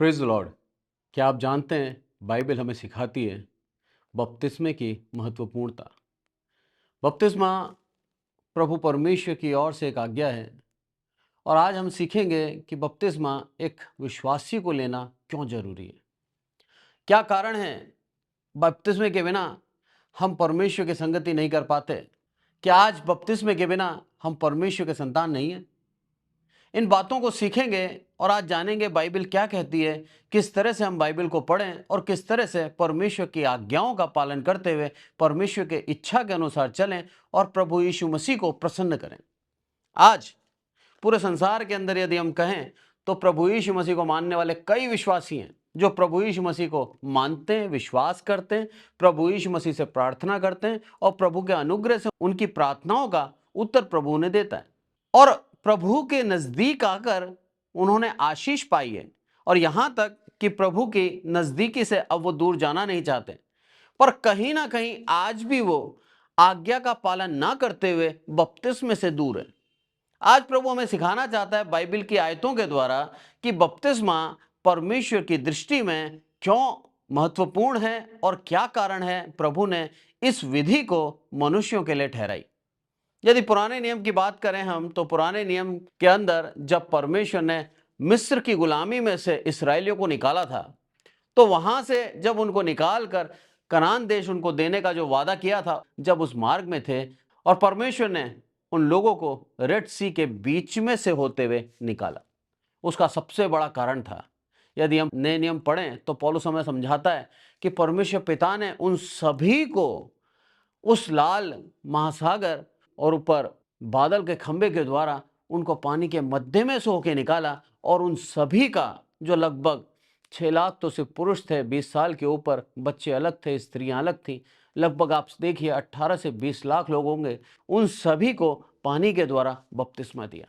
Praise the Lord. क्या आप जानते हैं बाइबल हमें सिखाती है बपतिस्मे की महत्वपूर्णता। बपतिस्मा प्रभु परमेश्वर की ओर से एक आज्ञा है और आज हम सीखेंगे कि बपतिस्मा एक विश्वासी को लेना क्यों जरूरी है। क्या कारण है बपतिस्मे के बिना हम परमेश्वर की संगति नहीं कर पाते। क्या आज बपतिस्मे के बिना हम परमेश्वर के संतान नहीं हैं। इन बातों को सीखेंगे और आज जानेंगे बाइबल क्या कहती है, किस तरह से हम बाइबल को पढ़ें और किस तरह से परमेश्वर की आज्ञाओं का पालन करते हुए परमेश्वर के इच्छा के अनुसार चलें और प्रभु यीशु मसीह को प्रसन्न करें। आज पूरे संसार के अंदर यदि हम कहें तो प्रभु यीशु मसीह को मानने वाले कई विश्वासी हैं जो प्रभु यीशु मसीह को मानते हैं, विश्वास करते हैं, प्रभु यीशु मसीह से प्रार्थना करते हैं और प्रभु के अनुग्रह से उनकी प्रार्थनाओं का उत्तर प्रभु ने देता है और प्रभु के नजदीक आकर उन्होंने आशीष पाई है। और यहां तक कि प्रभु की नजदीकी से अब वो दूर जाना नहीं चाहते, पर कहीं ना कहीं आज भी वो आज्ञा का पालन ना करते हुए बपतिस्मे से दूर है। आज प्रभु हमें सिखाना चाहता है बाइबल की आयतों के द्वारा कि बपतिस्मा परमेश्वर की दृष्टि में क्यों महत्वपूर्ण है और क्या कारण है प्रभु ने इस विधि को मनुष्यों के लिए ठहराई। यदि पुराने नियम की बात करें हम तो पुराने नियम के अंदर जब परमेश्वर ने मिस्र की गुलामी में से इस्राएलियों को निकाला था तो वहां से जब उनको निकाल कर कनान देश उनको देने का जो वादा किया था, जब उस मार्ग में थे और परमेश्वर ने उन लोगों को रेड सी के बीच में से होते हुए निकाला, उसका सबसे बड़ा कारण था। यदि हम नए नियम पढ़ें तो पौलुस हमें समझाता है कि परमेश्वर पिता ने उन सभी को उस लाल महासागर और ऊपर बादल के खंभे के द्वारा उनको पानी के मध्य में से होके निकाला और उन सभी का जो लगभग 6 लाख तो सिर्फ पुरुष थे, 20 साल के ऊपर बच्चे अलग थे, स्त्रियां अलग थी, लगभग आप देखिए 18 से 20 लाख लोग होंगे, उन सभी को पानी के द्वारा बपतिस्मा दिया।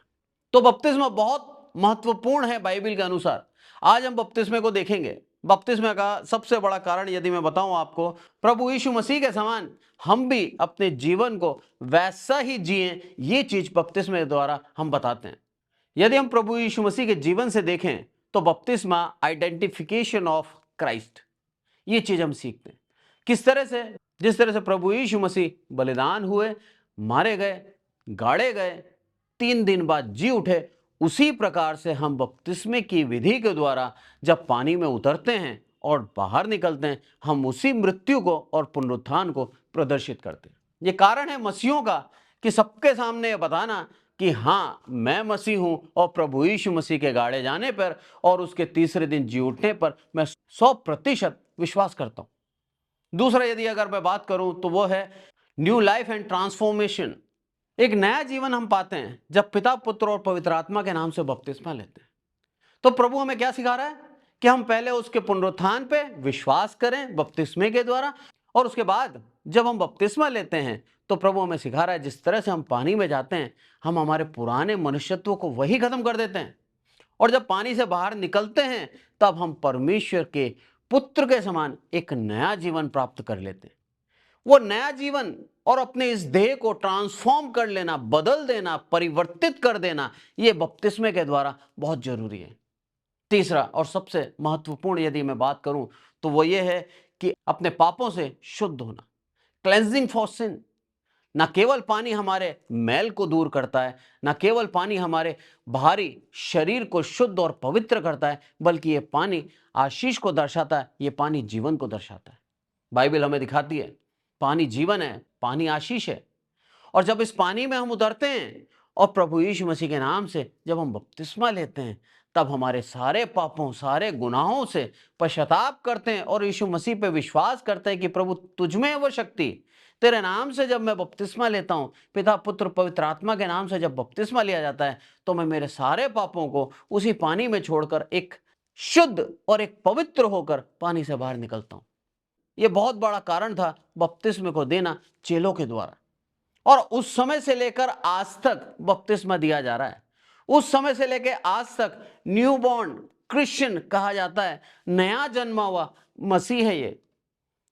तो बपतिस्मा बहुत महत्वपूर्ण है बाइबल के अनुसार। आज हम बपतिस्मे को देखेंगे। बपतिस्मे का सबसे बड़ा कारण यदि मैं बताऊं आपको, प्रभु यीशु मसीह के समान हम भी अपने जीवन को वैसा ही जिए, ये चीज बपतिस्मे के द्वारा हम बताते हैं। यदि हम प्रभु यीशु मसीह के जीवन से देखें तो बपतिस्मा आइडेंटिफिकेशन ऑफ क्राइस्ट, ये चीज हम सीखते हैं। किस तरह से, जिस तरह से प्रभु यीशु मसीह बलिदान हुए, मारे गए, गाड़े गए, 3 दिन बाद जी उठे, उसी प्रकार से हम बपतिस्मे की विधि के द्वारा जब पानी में उतरते हैं और बाहर निकलते हैं, हम उसी मृत्यु को और पुनरुत्थान को प्रदर्शित करते हैं। ये कारण है मसीहों का कि सबके सामने ये बताना कि हाँ, मैं मसीह हूं और प्रभु यीशु मसीह के गाड़े जाने पर और उसके तीसरे दिन जी उठने पर मैं 100% विश्वास करता हूं। दूसरा यदि अगर मैं बात करूं तो वो है न्यू लाइफ एंड ट्रांसफॉर्मेशन। एक नया जीवन हम पाते हैं जब पिता, पुत्र और पवित्र आत्मा के नाम से बपतिस्मा लेते हैं। तो प्रभु हमें क्या सिखा रहा है कि हम पहले उसके पुनरुत्थान पे विश्वास करें बपतिस्मे के द्वारा, और उसके बाद जब हम बपतिस्मा लेते हैं तो प्रभु हमें सिखा रहा है जिस तरह से हम पानी में जाते हैं, हम हमारे पुराने मनुष्यत्व को वही खत्म कर देते हैं और जब पानी से बाहर निकलते हैं तब हम परमेश्वर के पुत्र के समान एक नया जीवन प्राप्त कर लेते हैं। वो नया जीवन और अपने इस देह को ट्रांसफॉर्म कर लेना, बदल देना, परिवर्तित कर देना, ये बपतिस्मे के द्वारा बहुत जरूरी है। तीसरा और सबसे महत्वपूर्ण यदि मैं बात करूं तो वो ये है कि अपने पापों से शुद्ध होना, क्लेंजिंग फॉर सिन। ना केवल पानी हमारे मैल को दूर करता है, ना केवल पानी हमारे बाहरी शरीर को शुद्ध और पवित्र करता है, बल्कि ये पानी आशीष को दर्शाता है, ये पानी जीवन को दर्शाता है। बाइबल हमें दिखाती है पानी जीवन है, पानी आशीष है। और जब इस पानी में हम उतरते हैं और प्रभु यीशु मसीह के नाम से जब हम बपतिस्मा लेते हैं, तब हमारे सारे पापों, सारे गुनाहों से पश्चाताप करते हैं और यीशु मसीह पे विश्वास करते हैं कि प्रभु तुझ में है वो शक्ति। तेरे नाम से जब मैं बपतिस्मा लेता हूं, पिता, पुत्र, पवित्र आत्मा के नाम से जब बपतिस्मा लिया जाता है, तो मैं मेरे सारे पापों को उसी पानी में छोड़कर एक शुद्ध और एक पवित्र होकर पानी से बाहर निकलता हूं। यह बहुत बड़ा कारण था बपतिस्मे को देना चेलों के द्वारा, और उस समय से लेकर आज तक बपतिस्मा दिया जा रहा है। उस समय से लेकर आज तक न्यू बॉर्न क्रिश्चियन कहा जाता है, नया जन्मा हुआ मसीह है ये।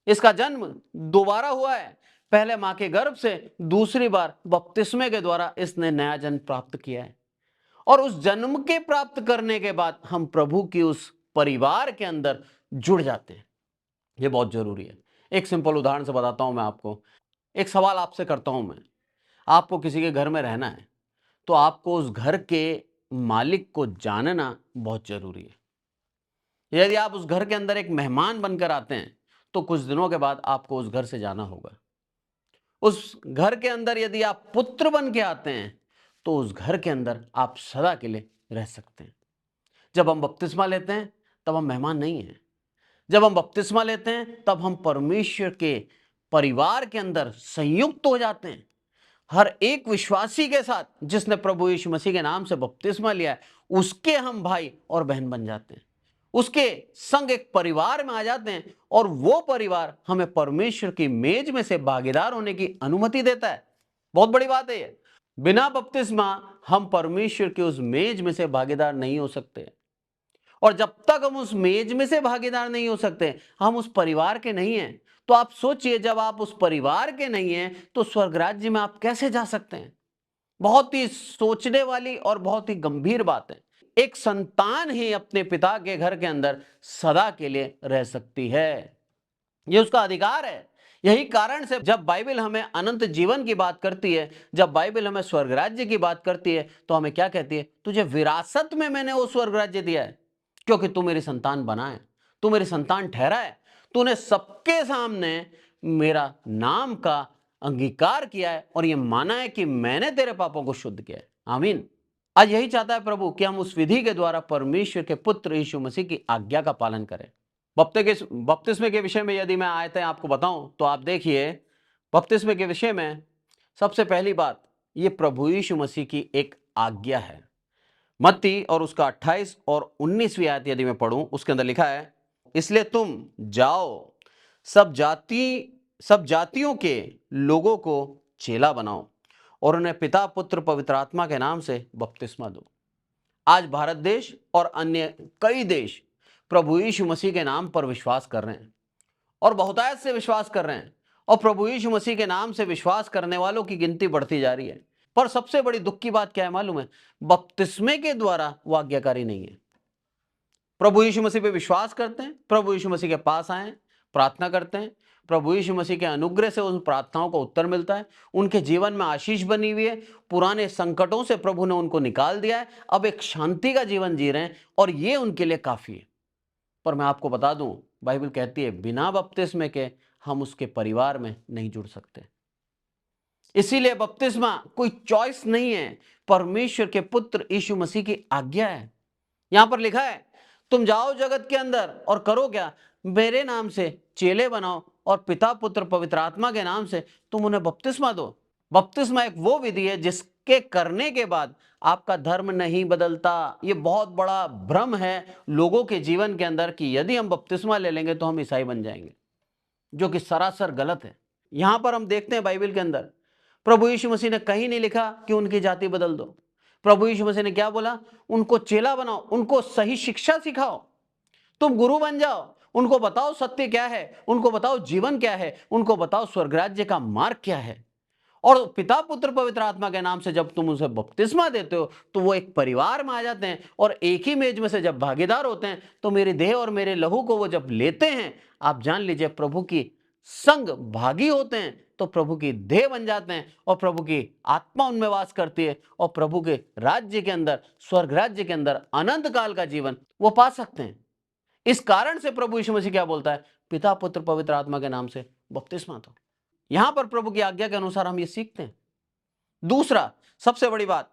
इसका जन्म दोबारा हुआ है, पहले मां के गर्भ से, दूसरी बार बपतिस्मे के द्वारा इसने नया जन्म प्राप्त किया है। और उस जन्म के प्राप्त करने के बाद हम प्रभु की उस परिवार के अंदर जुड़ जाते हैं। ये बहुत जरूरी है। एक सिंपल उदाहरण से बताता हूं मैं आपको। एक सवाल आपसे करता हूं मैं। आपको किसी के घर में रहना है तो आपको उस घर के मालिक को जानना बहुत जरूरी है। यदि आप उस घर के अंदर एक मेहमान बनकर आते हैं तो कुछ दिनों के बाद आपको उस घर से जाना होगा। उस घर के अंदर यदि आप पुत्र बन के आते हैं तो उस घर के अंदर आप सदा के लिए रह सकते हैं। जब हम बपतिस्मा लेते हैं तब हम मेहमान नहीं हैं। जब हम बपतिस्मा लेते हैं तब हम परमेश्वर के परिवार के अंदर संयुक्त हो जाते हैं। हर एक विश्वासी के साथ जिसने प्रभु यीशु मसीह के नाम से बपतिस्मा लिया है, उसके हम भाई और बहन बन जाते हैं। उसके संग एक परिवार में आ जाते हैं और वो परिवार हमें परमेश्वर की मेज में से भागीदार होने की अनुमति देता है। बहुत बड़ी बात है ये। बिना बपतिस्मा हम परमेश्वर के उस मेज में से भागीदार नहीं हो सकते। और जब तक हम उस मेज में से भागीदार नहीं हो सकते, हम उस परिवार के नहीं हैं। तो आप सोचिए, जब आप उस परिवार के नहीं हैं तो स्वर्ग राज्य में आप कैसे जा सकते हैं? बहुत ही सोचने वाली और बहुत ही गंभीर बात है। एक संतान ही अपने पिता के घर के अंदर सदा के लिए रह सकती है। यह उसका अधिकार है। यही कारण से जब बाइबल हमें अनंत जीवन की बात करती है, जब बाइबल हमें स्वर्ग राज्य की बात करती है, तो हमें क्या कहती है? तुझे विरासत में मैंने वो स्वर्ग राज्य दिया है, क्योंकि तू मेरी संतान बना है, तू मेरी संतान ठहरा है, तूने सबके सामने मेरा नाम का अंगीकार किया है और यह माना है कि मैंने तेरे पापों को शुद्ध किया है। आमीन। आज यही चाहता है प्रभु कि हम उस विधि के द्वारा परमेश्वर के पुत्र यीशु मसीह की आज्ञा का पालन करें। बपतिस्मे के विषय में यदि मैं आयतें आपको बताऊं तो आप देखिए, बपतिस्मे के विषय में सबसे पहली बात, ये प्रभु यीशु मसीह की एक आज्ञा है। मत्ती और उसका 28 और 19वीं आयत यदि मैं पढ़ूं, उसके अंदर लिखा है, इसलिए तुम जाओ, सब जातियों के लोगों को चेला बनाओ और उन्हें पिता पुत्र पवित्र आत्मा के नाम से बपतिस्मा दो। आज भारत देश और अन्य कई देश प्रभु यीशु मसीह के नाम पर विश्वास कर रहे हैं और बहुतायत से विश्वास कर रहे हैं, और प्रभु यीशु मसीह के नाम से विश्वास करने वालों की गिनती बढ़ती जा रही है। पर सबसे बड़ी दुख की बात क्या है मालूम है? बपतिस्मे के द्वारा वो आज्ञाकारी नहीं है। प्रभु यीशु मसीह पे विश्वास करते हैं, प्रभु यीशु मसीह के पास आए, प्रार्थना करते हैं, प्रभु यीशु मसीह के अनुग्रह से उन प्रार्थनाओं को उत्तर मिलता है, उनके जीवन में आशीष बनी हुई है, पुराने संकटों से प्रभु ने उनको निकाल दिया है, अब एक शांति का जीवन जी रहे हैं और ये उनके लिए काफी है। पर मैं आपको बता दूं, बाइबल कहती है बिना बपतिस्मे के हम उसके परिवार में नहीं जुड़ सकते। इसीलिए बपतिस्मा कोई चॉइस नहीं है, परमेश्वर के पुत्र यीशु मसीह की आज्ञा है। यहां पर लिखा है, तुम जाओ जगत के अंदर और करो क्या? मेरे नाम से चेले बनाओ और पिता पुत्र पवित्र आत्मा के नाम से तुम उन्हें बपतिस्मा दो। बपतिस्मा एक वो विधि है जिसके करने के बाद आपका धर्म नहीं बदलता। ये बहुत बड़ा भ्रम है लोगों के जीवन के अंदर कि यदि हम बपतिस्मा ले लेंगे तो हम ईसाई बन जाएंगे, जो कि सरासर गलत है। यहां पर हम देखते हैं बाइबल के अंदर प्रभु यीशु मसीह ने कहीं नहीं लिखा कि उनकी जाति बदल दो। प्रभु यीशु मसीह ने क्या बोला? उनको चेला बनाओ, उनको सही शिक्षा सिखाओ, तुम गुरु बन जाओ, उनको बताओ सत्य क्या है, उनको बताओ जीवन क्या है, उनको बताओ स्वर्ग राज्य का मार्ग क्या है। और पिता पुत्र पवित्र आत्मा के नाम से जब तुम उसे बपतिस्मा देते हो तो वो एक परिवार में आ जाते हैं और एक ही मेज में से जब भागीदार होते हैं तो मेरे देह और मेरे लहू को वो जब लेते हैं, आप जान लीजिए प्रभु की संग भागी होते हैं, तो प्रभु की देह बन जाते हैं और प्रभु की आत्मा उनमें वास करती है और प्रभु के राज्य के अंदर, स्वर्ग राज्य के अंदर अनंत काल का जीवन वो पा सकते हैं। इस कारण से प्रभु यीशु मसीह क्या बोलता है? पिता पुत्र पवित्र आत्मा के नाम से बपतिस्मा दो। यहां पर प्रभु की आज्ञा के अनुसार हम ये सीखते हैं। दूसरा, सबसे बड़ी बात,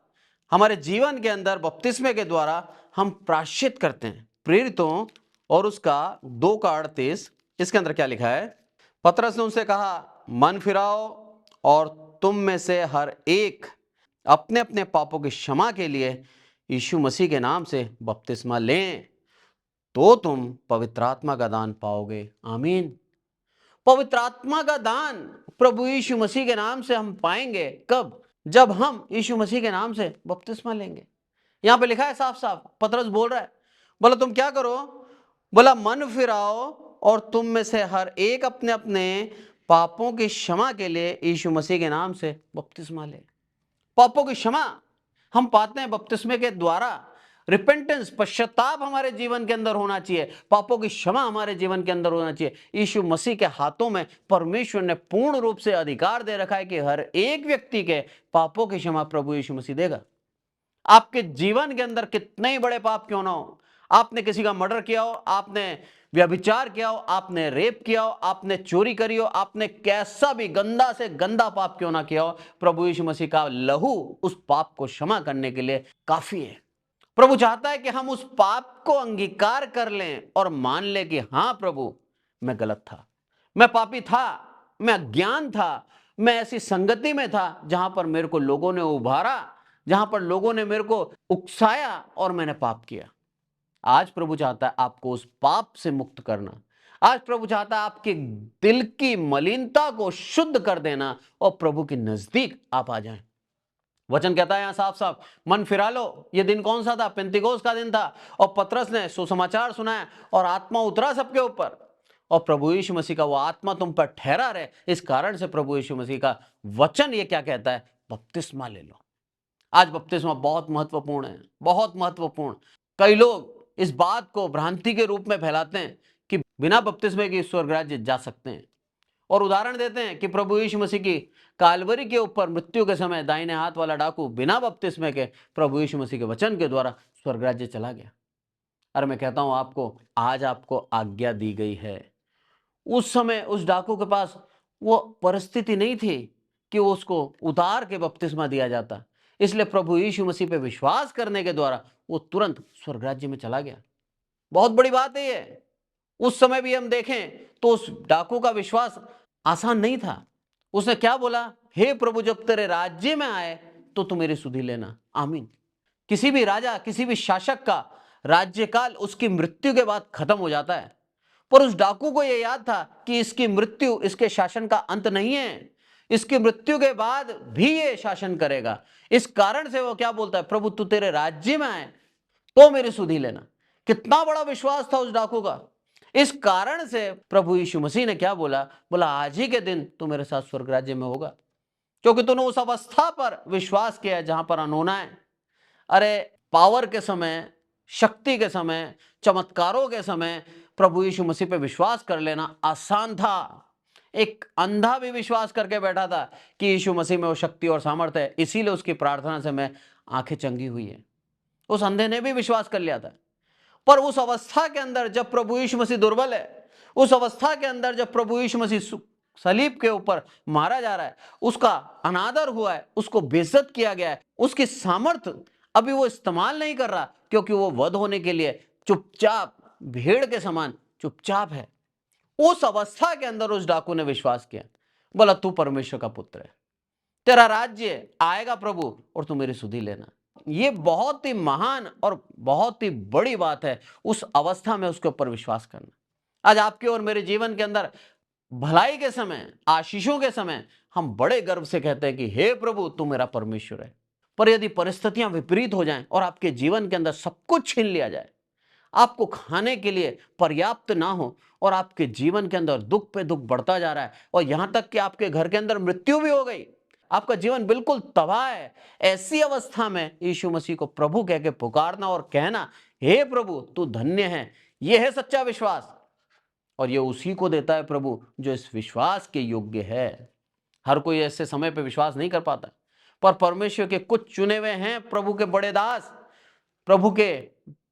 हमारे जीवन के अंदर बपतिस्मे के द्वारा हम प्रायश्चित करते हैं। प्रेरितों और उसका 2:38, इसके अंदर क्या लिखा है? पतरस ने उनसे कहा, मन फिराओ और तुम में से हर एक अपने अपने पापों की क्षमा के लिए यीशु मसीह के नाम से बपतिस्मा लें, तो तुम पवित्र आत्मा का दान पाओगे। आमीन। पवित्र आत्मा का दान प्रभु यीशु मसीह के नाम से हम पाएंगे। कब? जब हम यीशु मसीह के नाम से बपतिस्मा लेंगे। यहां पे लिखा है साफ साफ, पतरस बोल रहा है, बोला तुम क्या करो? बोला मन फिराओ और तुम में से हर एक अपने अपने पापों की क्षमा के लिए यीशु मसीह के नाम से बपतिस्मा ले। पापों की क्षमा हम पाते हैं बपतिस्मे के द्वारा। रिपेंटेंस, पश्चाताप हमारे जीवन के अंदर होना चाहिए, पापों की क्षमा हमारे जीवन के अंदर होना चाहिए। यीशु मसीह के हाथों में परमेश्वर ने पूर्ण रूप से अधिकार दे रखा है कि हर एक व्यक्ति के पापों की क्षमा प्रभु यीशु मसीह देगा। आपके जीवन के अंदर कितने ही बड़े पाप क्यों ना हो, आपने किसी का मर्डर किया हो, आपने व्यभिचार किया हो, आपने रेप किया हो, आपने चोरी करी हो, आपने कैसा भी गंदा से गंदा पाप क्यों ना किया हो, प्रभु यीशु मसीह का लहू उस पाप को क्षमा करने के लिए काफी है। प्रभु चाहता है कि हम उस पाप को अंगीकार कर लें और मान लें कि हां प्रभु, मैं गलत था, मैं पापी था, मैं अज्ञान था, मैं ऐसी संगति में था जहां पर मेरे को लोगों ने उभारा, जहां पर लोगों ने मेरे को उकसाया और मैंने पाप किया। आज प्रभु चाहता है आपको उस पाप से मुक्त करना। आज प्रभु चाहता है आपके दिल की मलिनता को शुद्ध कर देना और प्रभु के नजदीक आप आ जाएं। वचन कहता है यहां साफ साफ, मन फिरा लो। ये दिन कौन सा था? पेंतिकोस का दिन था। और पतरस ने सुसमाचार सुनाया और आत्मा उतरा सबके ऊपर, और प्रभु यीशु मसीह का वो आत्मा तुम पर ठहरा रहे। इस कारण से प्रभु यीशु मसीह का वचन ये क्या कहता है? बपतिस्मा ले लो। आज बपतिस्मा बहुत महत्वपूर्ण है, बहुत महत्वपूर्ण। कई लोग इस बात को भ्रांति के रूप में फैलाते हैं कि बिना बपतिस्मे के स्वर्ग राज्य जा सकते हैं, और उदाहरण देते हैं कि प्रभु यीशु मसीह की कालवरी के ऊपर मृत्यु के समय दाहिने हाथ वाला डाकू बिना बपतिस्मे के प्रभु यीशु मसीह के वचन के द्वारा स्वर्ग राज्य चला गया। अरे मैं कहता हूं आपको, आज आपको आज्ञा दी गई है। उस समय उस डाकू के पास वो परिस्थिति नहीं थी कि वो उसको उतार के बपतिस्मा दिया जाता, इसलिए प्रभु यीशु मसीह पे विश्वास करने के द्वारा वो तुरंत स्वर्ग राज्य में चला गया। बहुत बड़ी बात है ये। उस समय भी हम देखें तो उस डाकू का विश्वास आसान नहीं था। उसने क्या बोला? हे प्रभु, जब तेरे राज्य में आए तो तू मेरी सुधि लेना। आमीन। किसी भी राजा, किसी भी शासक का राज्यकाल उसकी मृत्यु के बाद खत्म हो जाता है, पर उस डाकू को यह याद था कि इसकी मृत्यु इसके शासन का अंत नहीं है, इसकी मृत्यु के बाद भी ये शासन करेगा। इस कारण से वो क्या बोलता है? प्रभु तू तेरे राज्य में आए तो मेरी सुधि लेना। कितना बड़ा विश्वास था उस डाकू का। इस कारण से प्रभु यीशु मसीह ने क्या बोला? बोला आज ही के दिन तू मेरे साथ स्वर्ग राज्य में होगा, क्योंकि तूने उस अवस्था पर विश्वास किया है जहां पर अनहोना है। अरे पावर के समय, शक्ति के समय, चमत्कारों के समय प्रभु यीशु मसीह पे विश्वास कर लेना आसान था। एक अंधा भी विश्वास करके बैठा था कि यीशु मसीह में वो शक्ति और सामर्थ्य है, इसीलिए उसकी प्रार्थना से मैं आंखें चंगी हुई है। उस अंधे ने भी विश्वास कर लिया था। पर उस अवस्था के अंदर जब प्रभु यीशु मसीह दुर्बल है, उस अवस्था के अंदर जब प्रभु यीशु मसीह सलीब के ऊपर मारा जा रहा है, उसका अनादर हुआ है, उसको बेइज्जत किया गया है, उसकी सामर्थ्य अभी वो इस्तेमाल नहीं कर रहा, क्योंकि वो वध होने के लिए चुपचाप भेड़ के समान चुपचाप है। उस अवस्था के अंदर उस डाकू ने विश्वास किया, बोला तू परमेश्वर का पुत्र है, तेरा राज्य आएगा प्रभु और तू मेरी सुधि लेना। ये बहुत ही महान और बहुत ही बड़ी बात है, उस अवस्था में उसके ऊपर विश्वास करना। आज आपके और मेरे जीवन के अंदर भलाई के समय, आशीषों के समय हम बड़े गर्व से कहते हैं कि हे प्रभु तू मेरा परमेश्वर है। पर यदि परिस्थितियां विपरीत हो जाएं और आपके जीवन के अंदर सब कुछ छीन लिया जाए, आपको खाने के लिए पर्याप्त ना हो और आपके जीवन के अंदर दुख पे दुख बढ़ता जा रहा है और यहां तक कि आपके घर के अंदर मृत्यु भी हो गई, आपका जीवन बिल्कुल तबाह है, ऐसी अवस्था में यीशु मसीह को प्रभु कह के पुकारना और कहना हे प्रभु तू धन्य है, यह है सच्चा विश्वास। और यह उसी को देता है प्रभु जो इस विश्वास के योग्य है। हर कोई ऐसे समय पे विश्वास नहीं कर पाता, पर परमेश्वर के कुछ चुने हुए हैं प्रभु के बड़े दास, प्रभु के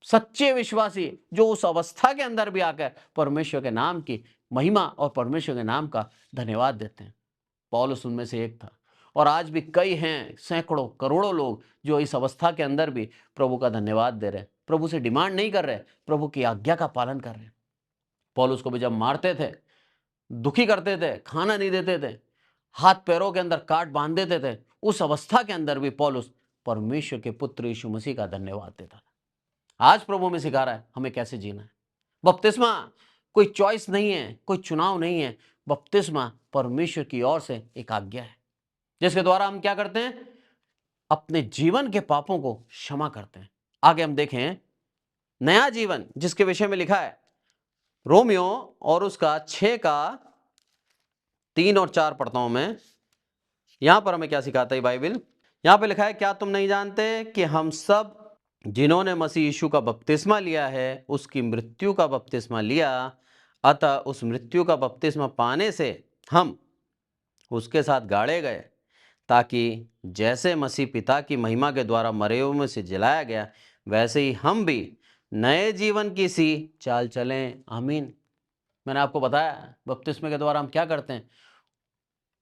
सच्चे विश्वासी, जो उस अवस्था के अंदर भी आकर परमेश्वर के नाम की महिमा और परमेश्वर के नाम का धन्यवाद देते हैं। पौलुस उनमें से एक था, और आज भी कई हैं, सैकड़ों करोड़ों लोग जो इस अवस्था के अंदर भी प्रभु का धन्यवाद दे रहे हैं, प्रभु से डिमांड नहीं कर रहे, प्रभु की आज्ञा का पालन कर रहे हैं। पौलुस को भी जब मारते थे, दुखी करते थे, खाना नहीं देते थे, हाथ पैरों के अंदर काट बांध देते थे, उस अवस्था के अंदर भी पौलुस परमेश्वर के पुत्र यीशु मसीह का धन्यवाद देता था। आज प्रभु में सिखा रहा है हमें कैसे जीना है। बपतिस्मा कोई चॉइस नहीं है, कोई चुनाव नहीं है, बपतिस्मा परमेश्वर की ओर से एक आज्ञा है, जिसके द्वारा हम क्या करते हैं? अपने जीवन के पापों को क्षमा करते हैं। आगे हम देखें नया जीवन, जिसके विषय में लिखा है रोमियो और उसका 6 का 3 और 4 पढ़ता हूं मैं। यहां पर हमें क्या सिखाता है बाइबल? यहां पे लिखा है क्या तुम नहीं जानते कि हम सब जिन्होंने मसीह यीशु का बपतिस्मा लिया है उसकी मृत्यु का बपतिस्मा लिया, अतः उस मृत्यु का बपतिस्मा पाने से हम उसके साथ गाड़े गए, ताकि जैसे मसीह पिता की महिमा के द्वारा मरे हुए में से जलाया गया, वैसे ही हम भी नए जीवन की सी चाल चलें। आमीन। मैंने आपको बताया बपतिस्मे के द्वारा हम क्या करते हैं,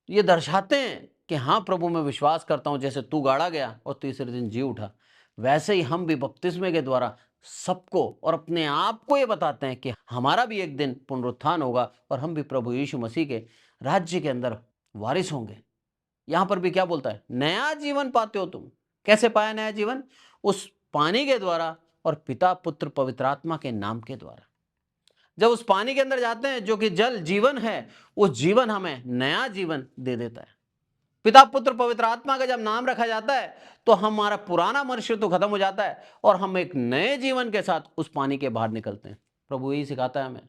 ये दर्शाते हैं कि हाँ प्रभु मैं विश्वास करता हूं, जैसे तू गाड़ा गया और तीसरे दिन जी उठा, वैसे ही हम भी बपतिस्मे के द्वारा सबको और अपने आप को ये बताते हैं कि हमारा भी एक दिन पुनरुत्थान होगा और हम भी प्रभु यीशु मसीह के राज्य के अंदर वारिस होंगे। यहां पर भी क्या बोलता है, नया जीवन पाते हो तुम। कैसे पाया नया जीवन? उस पानी के द्वारा और पिता पुत्र पवित्र आत्मा के नाम के द्वारा। जब उस पानी के अंदर जाते हैं जो कि जल जीवन है, वो जीवन हमें नया जीवन दे देता है। पिता पुत्र पवित्र आत्मा का जब नाम रखा जाता है तो हमारा पुराना मनुष्य तो खत्म हो जाता है और हम एक नए जीवन के साथ उस पानी के बाहर निकलते हैं। प्रभु यही सिखाता है हमें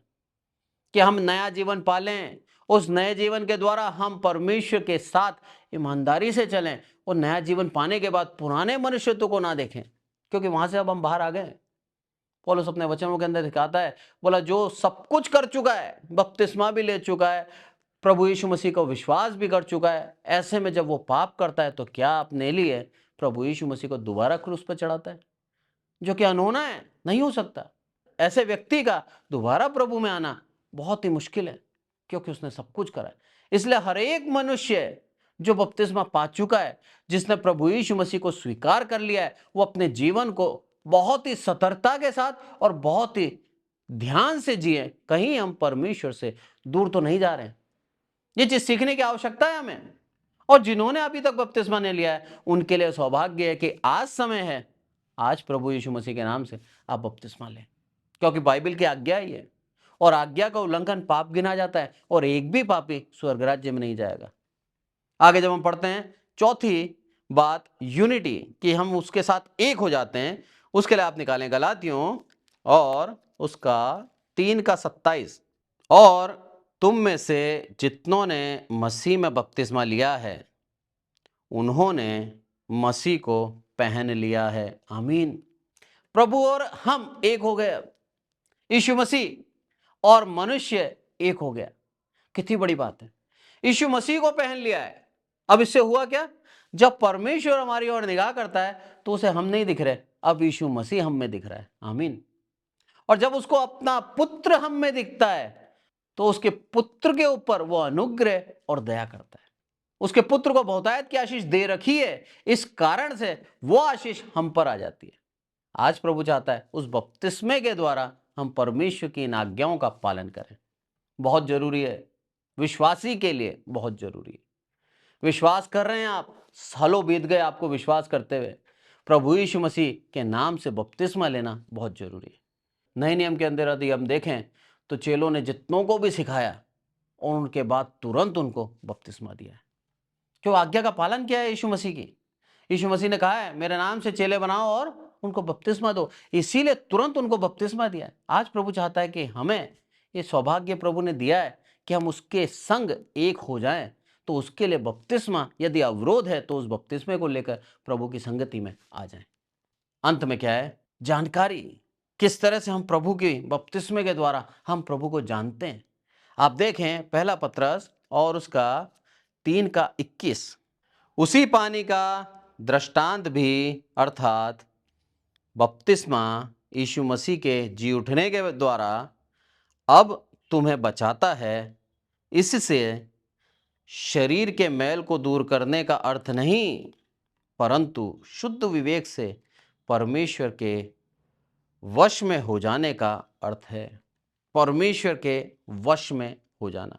कि हम नया जीवन पालें। उस नए जीवन के द्वारा हम परमेश्वर के साथ ईमानदारी से चलें और नया जीवन पाने के बाद पुराने मनुष्यत्व को ना देखें, क्योंकि वहां से अब हम बाहर आ गए। पौलुस अपने वचनों के अंदर दिखाता है, बोला जो सब कुछ कर चुका है, बपतिस्मा भी ले चुका है, प्रभु यीशु मसीह को विश्वास भी कर चुका है, ऐसे में जब वो पाप करता है तो क्या अपने लिए प्रभु यीशु मसीह को दोबारा क्रूस पर चढ़ाता है, जो कि अनहोना है, नहीं हो सकता। ऐसे व्यक्ति का दोबारा प्रभु में आना बहुत ही मुश्किल है, क्योंकि उसने सब कुछ करा है। इसलिए हर एक मनुष्य जो बपतिस्मा पा चुका है, जिसने प्रभु यीशु मसीह को स्वीकार कर लिया है, वो अपने जीवन को बहुत ही सतर्कता के साथ और बहुत ही ध्यान से जिए। कहीं हम परमेश्वर से दूर तो नहीं जा रहे हैं। ये चीज सीखने की आवश्यकता है हमें। और जिन्होंने अभी तक बपतिस्मा नहीं लिया है उनके लिए सौभाग्य है कि आज समय है, आज प्रभु यीशु मसीह के नाम से आप बपतिस्मा लें, क्योंकि बाइबल की आज्ञा ही है और आज्ञा का उल्लंघन पाप गिना जाता है और एक भी पापी स्वर्ग राज्य में नहीं जाएगा। आगे जब हम पढ़ते हैं चौथी बात यूनिटी, कि हम उसके साथ एक हो जाते हैं, उसके लिए आप निकालें गलातियों और उसका 3:27, और तुम में से जितनों ने मसीह में बपतिस्मा लिया है उन्होंने मसीह को पहन लिया है। आमीन। प्रभु और हम एक हो गए। अब यीशु मसीह और मनुष्य एक हो गया। कितनी बड़ी बात है। यीशु मसीह को पहन लिया है। अब इससे हुआ क्या, जब परमेश्वर हमारी ओर निगाह करता है तो उसे हम नहीं दिख रहे, अब यीशु मसीह हम में दिख रहा है। आमीन। और जब उसको अपना पुत्र हम में दिखता है तो उसके पुत्र के ऊपर वो अनुग्रह और दया करता है। उसके पुत्र को बहुतायत की आशीष दे रखी है, इस कारण से वो आशीष हम पर आ जाती है। आज प्रभु चाहता है उस बपतिस्मे के द्वारा हम परमेश्वर की इन आज्ञाओं का पालन करें। बहुत जरूरी है, विश्वासी के लिए बहुत जरूरी है। विश्वास कर रहे हैं आप, सालों बीत गए आपको विश्वास करते हुए, प्रभु यीशु मसीह के नाम से बपतिस्मा लेना बहुत जरूरी है। नए नियम के अंदर यदि हम देखें तो चेलों ने जितनों को भी सिखाया और उनके बाद तुरंत उनको बपतिस्मा दिया है। क्यों? आज्ञा का पालन किया है यीशु मसीह की। यीशु मसीह ने कहा है मेरे नाम से चेले बनाओ और उनको बपतिस्मा दो, इसीलिए तुरंत उनको बपतिस्मा दिया है। आज प्रभु चाहता है कि हमें ये सौभाग्य प्रभु ने दिया है कि हम उसके संग एक हो जाएं, तो उसके लिए बपतिस्मा यदि अवरोध है तो उस बपतिस्मे को लेकर प्रभु की संगति में आ जाएं। अंत में क्या है, जानकारी, किस तरह से हम प्रभु की बपतिस्मे के द्वारा हम प्रभु को जानते हैं। आप देखें पहला पत्रस और उसका 3:21, उसी पानी का दृष्टांत भी अर्थात बपतिस्मा यीशु मसीह के जी उठने के द्वारा अब तुम्हें बचाता है। इससे शरीर के मैल को दूर करने का अर्थ नहीं, परंतु शुद्ध विवेक से परमेश्वर के वश में हो जाने का अर्थ है। परमेश्वर के वश में हो जाना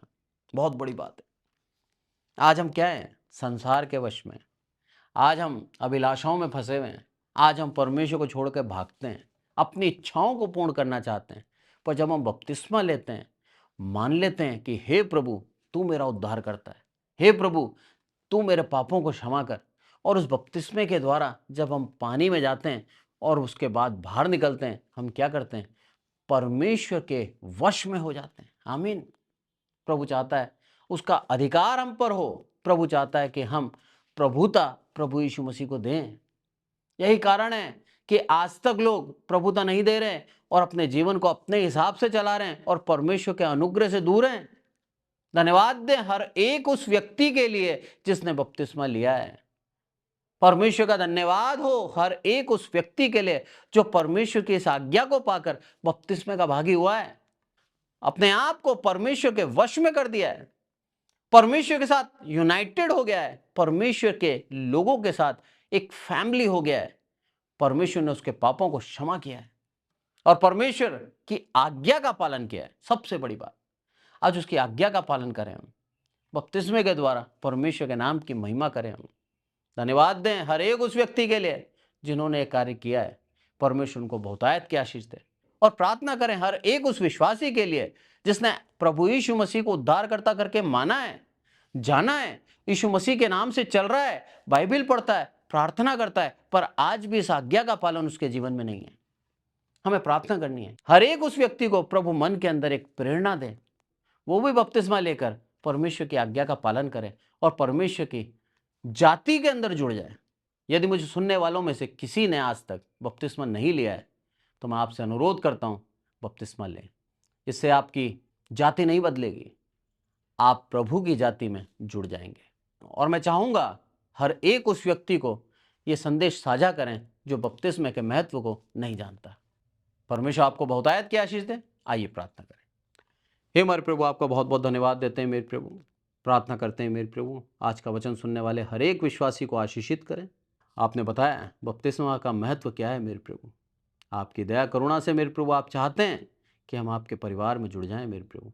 बहुत बड़ी बात है। आज हम क्या हैं? संसार के वश में। आज हम अभिलाषाओं में फंसे हुए हैं। आज हम परमेश्वर को छोड़कर भागते हैं, अपनी इच्छाओं को पूर्ण करना चाहते हैं। पर जब हम बपतिस्मा लेते हैं, मान लेते हैं कि हे प्रभु तू मेरा उद्धार करता है, हे प्रभु तू मेरे पापों को क्षमा कर, और उस बपतिस्मे के द्वारा जब हम पानी में जाते हैं और उसके बाद बाहर निकलते हैं, हम क्या करते हैं? परमेश्वर के वश में हो जाते हैं। आमीन। प्रभु चाहता है उसका अधिकार हम पर हो। प्रभु चाहता है कि हम प्रभुता प्रभु यीशु मसीह को दें। यही कारण है कि आज तक लोग प्रभुता नहीं दे रहे हैं और अपने जीवन को अपने हिसाब से चला रहे हैं और परमेश्वर के अनुग्रह से दूर हैं। धन्यवाद दें हर एक उस व्यक्ति के लिए जिसने बपतिस्मा लिया है। परमेश्वर का धन्यवाद हो हर एक उस व्यक्ति के लिए जो परमेश्वर की इस आज्ञा को पाकर बपतिस्मे का भागी हुआ है, अपने आप को परमेश्वर के वश में कर दिया है, परमेश्वर के साथ यूनाइटेड हो गया है, परमेश्वर के लोगों के साथ एक फैमिली हो गया है। परमेश्वर ने उसके पापों को क्षमा किया है और परमेश्वर की आज्ञा का पालन किया है। सबसे बड़ी बात, आज उसकी आज्ञा का पालन करें हम, बपतिस्मे के द्वारा परमेश्वर के नाम की महिमा करें हम। धन्यवाद दें हर एक उस व्यक्ति के लिए जिन्होंने एक कार्य किया है। परमेश्वर उनको बहुतायत की आशीष दे और प्रार्थना करें हर एक उस विश्वासी के लिए जिसने प्रभु यीशु मसीह को उद्धारकर्ता करके माना है, जाना है, यीशु मसीह के नाम से चल रहा है, बाइबल पढ़ता है, प्रार्थना करता है, पर आज भी इस आज्ञा का पालन उसके जीवन में नहीं है। हमें प्रार्थना करनी है हर एक उस व्यक्ति को प्रभु मन के अंदर एक प्रेरणा दे, वो भी बपतिस्मा लेकर परमेश्वर की आज्ञा का पालन करे और परमेश्वर की जाति के अंदर जुड़ जाए। यदि मुझे सुनने वालों में से किसी ने आज तक बपतिस्मा नहीं लिया है तो मैं आपसे अनुरोध करता हूं, बपतिस्मा लें। इससे आपकी जाति नहीं बदलेगी, आप प्रभु की जाति में जुड़ जाएंगे। और मैं चाहूंगा हर एक उस व्यक्ति को यह संदेश साझा करें जो बपतिस्मे के महत्व को नहीं जानता। परमेश्वर आपको बहुतायत की आशीष दे। आइए प्रार्थना करें। हे हमारे प्रभु, आपका बहुत बहुत धन्यवाद देते हैं मेरे प्रभु। प्रार्थना करते हैं मेरे प्रभु, आज का वचन सुनने वाले हर एक विश्वासी को आशीषित करें। आपने बताया बपतिस्मा का महत्व क्या है मेरे प्रभु। आपकी दया करुणा से मेरे प्रभु आप चाहते हैं कि हम आपके परिवार में जुड़ जाएं मेरे प्रभु।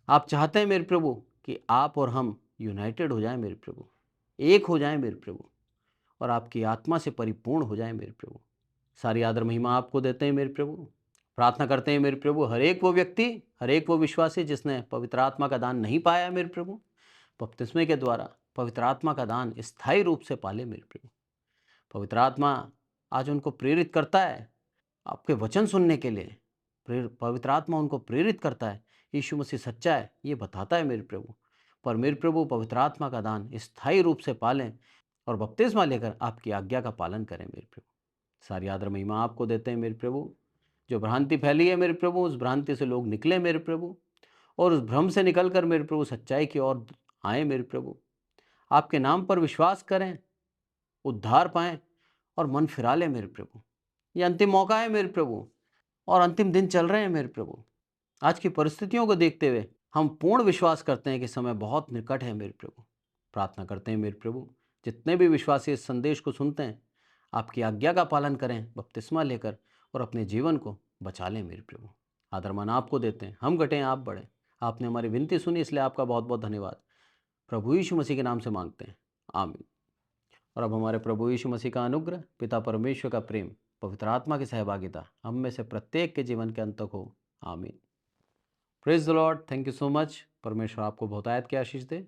आप चाहते हैं मेरे प्रभु कि आप और हम यूनाइटेड हो जाएं मेरे प्रभु, एक हो जाएं मेरे प्रभु, और आपकी आत्मा से परिपूर्ण हो जाएं मेरे प्रभु। सारी आदर महिमा आपको देते हैं मेरे प्रभु। प्रार्थना करते हैं मेरे प्रभु हर एक वो व्यक्ति, हर एक वो विश्वासी जिसने पवित्र आत्मा का दान नहीं पाया मेरे प्रभु, बपतिस्मे के द्वारा पवित्र आत्मा का दान स्थायी रूप से पाले मेरे प्रभु। पवित्र आत्मा आज उनको प्रेरित करता है आपके वचन सुनने के लिए। पवित्र आत्मा उनको प्रेरित करता है, यीशु मसीह सच्चा है ये बताता है मेरे प्रभु। पर मेरे प्रभु पवित्र आत्मा का दान स्थायी रूप से पालें और बपतिस्मा लेकर आपकी आज्ञा का पालन करें मेरे प्रभु। सारी आदर महिमा आपको देते हैं मेरे प्रभु। जो भ्रांति फैली है मेरे प्रभु, उस भ्रांति से लोग निकले मेरे प्रभु, और उस भ्रम से निकलकर मेरे प्रभु सच्चाई की ओर आए मेरे प्रभु। आपके नाम पर विश्वास करें, उद्धार पाएं और मन फिरा लें मेरे प्रभु। ये अंतिम मौका है मेरे प्रभु और अंतिम दिन चल रहे हैं मेरे प्रभु। आज की परिस्थितियों को देखते हुए हम पूर्ण विश्वास करते हैं कि समय बहुत निकट है मेरे प्रभु। प्रार्थना करते हैं मेरे प्रभु जितने भी विश्वासी इस संदेश को सुनते हैं आपकी आज्ञा का पालन करें बपतिस्मा लेकर और अपने जीवन को बचा लें मेरे प्रभु। आदरमान आपको देते हैं, हम घटें आप बढ़ें। आपने हमारी विनती सुनी इसलिए आपका बहुत बहुत धन्यवाद। प्रभु यीशु मसीह के नाम से मांगते हैं, आमीन। और अब हमारे प्रभु यीशु मसीह का अनुग्रह, पिता परमेश्वर का प्रेम, पवित्र आत्मा की सहभागिता हम में से प्रत्येक के जीवन के अंत तक हो, आमीन। Praise the Lord. Thank you so much. परमेश्वर आपको बहुतायत की आशीष दे।